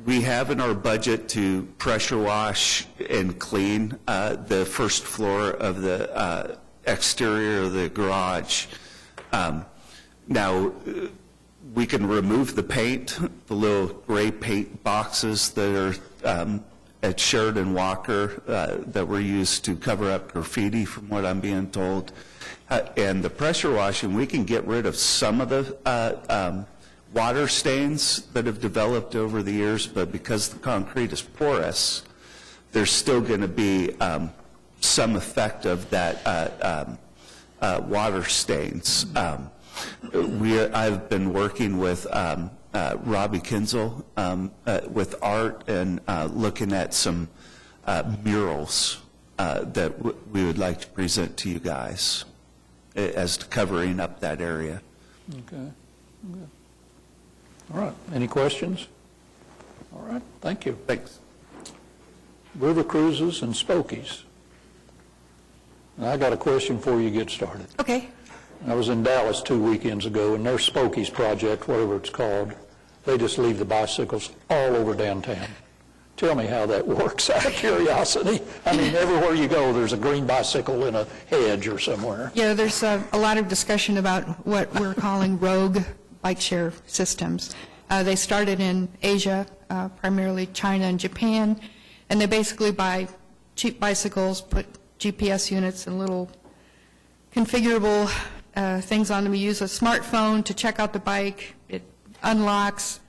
We have in our budget to pressure wash and clean the first floor of the exterior of the garage. Now, we can remove the paint, the little gray paint boxes that are at Sheridan Walker that were used to cover up graffiti, from what I'm being told. And the pressure washing, we can get rid of some of the water stains that have developed over the years, but because the concrete is porous, there's still going to be some effect of that water stains. I've been working with Robbie Kinzel with art and looking at some murals that we would like to present to you guys as to covering up that area. Okay. All right. Any questions? All right. Thank you. Thanks. River cruises and Spokies. Now, I got a question before you get started. Okay. I was in Dallas 2 weekends ago, and their Spokies project, whatever it's called, they just leave the bicycles all over downtown. Tell me how that works, out of curiosity. I mean, everywhere you go, there's a green bicycle in a hedge or somewhere. Yeah, there's a lot of discussion about what we're calling rogue bike share systems. They started in Asia, primarily China and Japan, and they basically buy cheap bicycles, put GPS units and little configurable things on them. You use a smartphone to check out the bike. It unlocks.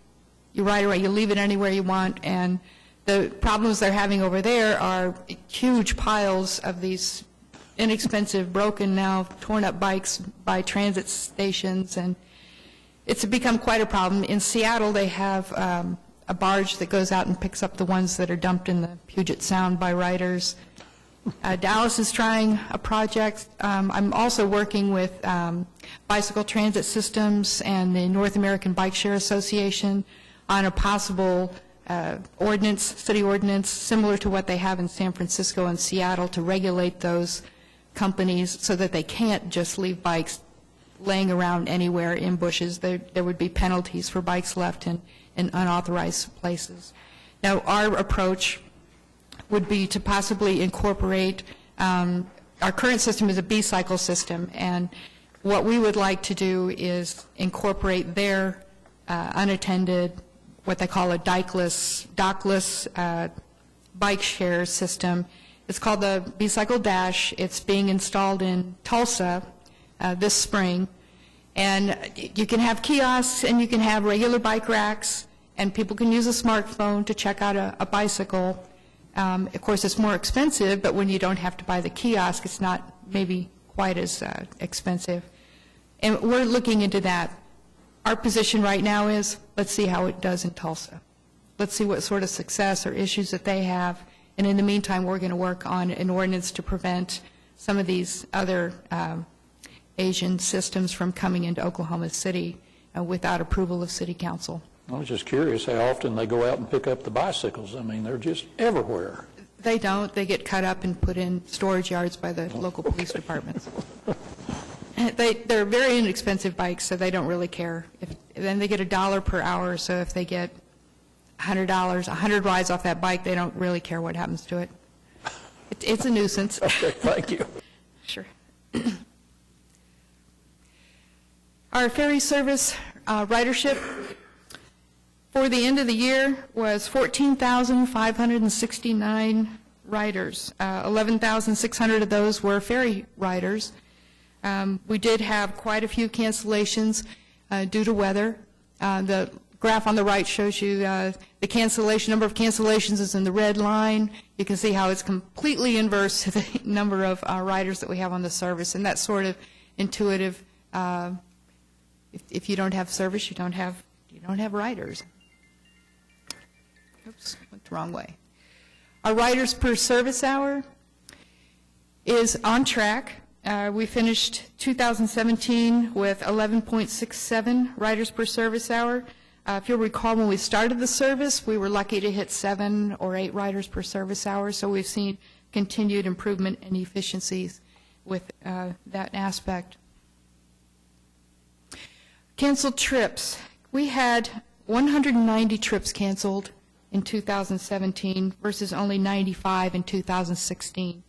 You ride away. You leave it anywhere you want. And the problems they're having over there are huge piles of these inexpensive, broken now, torn-up bikes by transit stations, and it's become quite a problem. In Seattle, they have a barge that goes out and picks up the ones that are dumped in the Puget Sound by riders. Dallas is trying a project. I'm also working with Bicycle Transit Systems and the North American Bike Share Association on a possible city ordinance similar to what they have in San Francisco and Seattle to regulate those companies so that they can't just leave bikes laying around anywhere in bushes. There would be penalties for bikes left in unauthorized places. Now, our approach would be to possibly incorporate, our current system is a B-cycle system, and what we would like to do is incorporate their unattended, what they call a dockless bike share system. It's called the B-Cycle Dash. It's being installed in Tulsa this spring. And you can have kiosks and you can have regular bike racks, and people can use a smartphone to check out a bicycle. Of course, it's more expensive, but when you don't have to buy the kiosk, it's not maybe quite as expensive. And we're looking into that. Our position right now is, let's see how it does in Tulsa. Let's see what sort of success or issues that they have. And in the meantime, we're going to work on an ordinance to prevent some of these other Asian systems from coming into Oklahoma City without approval of City Council. I was just curious how often they go out and pick up the bicycles. I mean, they're just everywhere. They don't. They get cut up and put in storage yards by the local police departments. They're very inexpensive bikes, so they don't really care. Then they get $1 per hour, so if they get $100, 100 rides off that bike, they don't really care what happens to it. It's a nuisance. Okay, thank you. Sure. Our ferry service ridership for the end of the year was 14,569 riders. 11,600 of those were ferry riders. We did have quite a few cancellations due to weather. The graph on the right shows you the cancellation, number of cancellations is in the red line. You can see how it's completely inverse to the number of riders that we have on the service, and that's sort of intuitive. If you don't have service, you don't have riders. Oops, went the wrong way. Our riders per service hour is on track. We finished 2017 with 11.67 riders per service hour. If you'll recall, when we started the service, we were lucky to hit 7 or 8 riders per service hour, so we've seen continued improvement in efficiencies with that aspect. Canceled trips. We had 190 trips canceled in 2017 versus only 95 in 2016.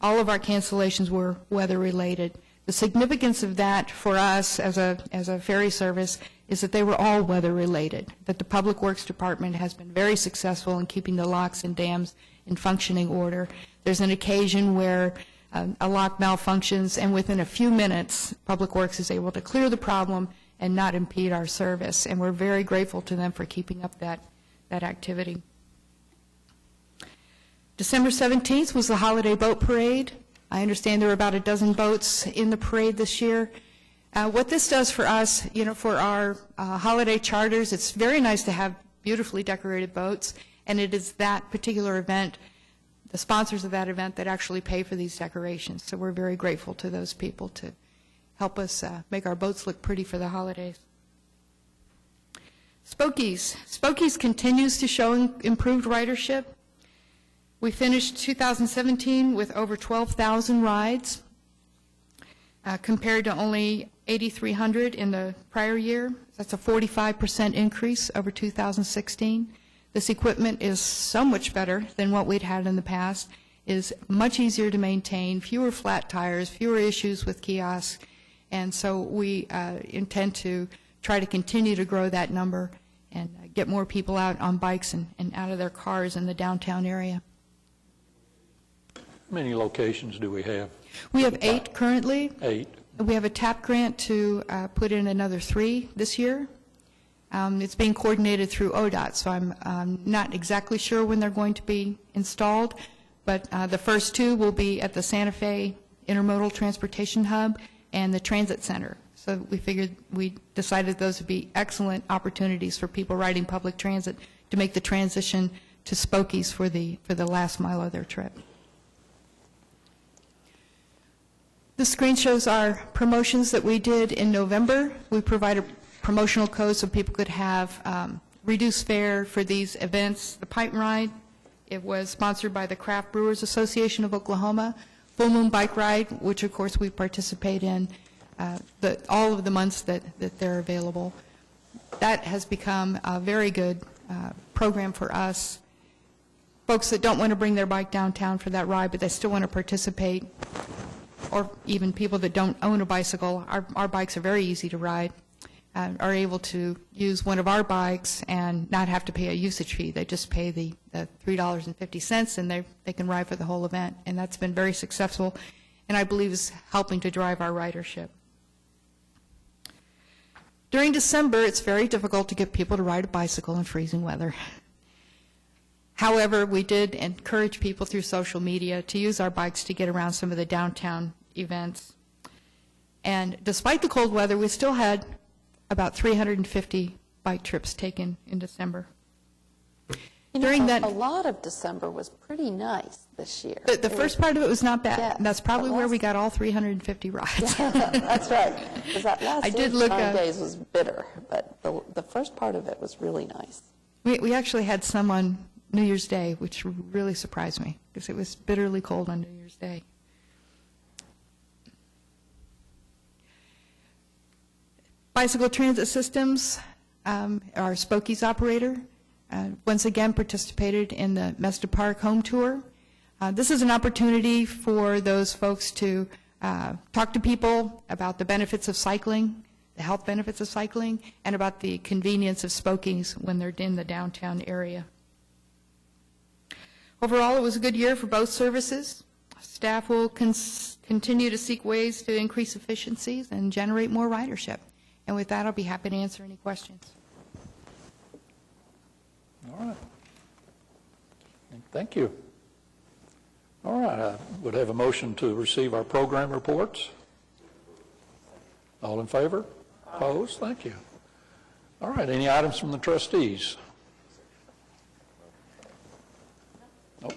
All of our cancellations were weather-related. The significance of that for us as a ferry service is that they were all weather-related, that the Public Works Department has been very successful in keeping the locks and dams in functioning order. There's an occasion where a lock malfunctions, and within a few minutes, Public Works is able to clear the problem and not impede our service, and we're very grateful to them for keeping up that activity. December 17th was the holiday boat parade. I understand there were about a dozen boats in the parade this year. What this does for us, for our holiday charters, it's very nice to have beautifully decorated boats, and it is that particular event, the sponsors of that event, that actually pay for these decorations. So we're very grateful to those people to help us make our boats look pretty for the holidays. Spokies. Spokies continues to show improved ridership. We finished 2017 with over 12,000 rides compared to only 8,300 in the prior year. That's a 45% increase over 2016. This equipment is so much better than what we'd had in the past, is much easier to maintain, fewer flat tires, fewer issues with kiosks, and so we intend to try to continue to grow that number and get more people out on bikes and out of their cars in the downtown area. How many locations do we have? We have 8 currently. 8. We have a TAP grant to put in another 3 this year. It's being coordinated through ODOT, so I'm not exactly sure when they're going to be installed, but the first 2 will be at the Santa Fe Intermodal Transportation Hub and the Transit Center. So we decided those would be excellent opportunities for people riding public transit to make the transition to Spokies for the last mile of their trip. This screen shows our promotions that we did in November. We provided promotional codes so people could have reduced fare for these events. The Pipe Ride, it was sponsored by the Craft Brewers Association of Oklahoma. Full Moon Bike Ride, which of course we participate in all of the months that they're available. That has become a very good program for us. Folks that don't want to bring their bike downtown for that ride, but they still want to participate, or even people that don't own a bicycle, our bikes are very easy to ride, are able to use one of our bikes and not have to pay a usage fee. They just pay the $3.50 and they can ride for the whole event. And that's been very successful and I believe is helping to drive our ridership. During December, it's very difficult to get people to ride a bicycle in freezing weather. However, we did encourage people through social media to use our bikes to get around some of the downtown events. And despite the cold weather, we still had about 350 bike trips taken in December. During that, a lot of December was pretty nice this year. The first part of it was not bad. Yeah, that's probably where we got all 350 rides. Yeah, that's right. Because that last I did look 9 days was bitter, but the first part of it was really nice. We actually had some on New Year's Day, which really surprised me because it was bitterly cold on New Year's Day. Bicycle Transit Systems, our Spokies operator, once again participated in the Mesta Park Home Tour. This is an opportunity for those folks to talk to people about the benefits of cycling, the health benefits of cycling, and about the convenience of Spokies when they're in the downtown area. Overall, it was a good year for both services. Staff will continue to seek ways to increase efficiencies and generate more ridership. And with that, I'll be happy to answer any questions. All right. Thank you. All right, I would have a motion to receive our program reports. All in favor? Opposed? Thank you. All right, any items from the trustees? Nope.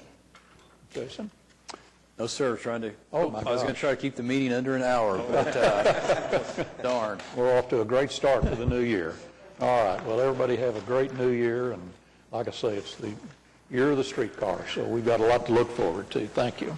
Jason? No, sir, trying to, Oh, my I was going gosh. to try to keep the meeting under an hour, but darn. We're off to a great start for the new year. All right, well, everybody have a great new year, and like I say, it's the year of the streetcar, so we've got a lot to look forward to. Thank you.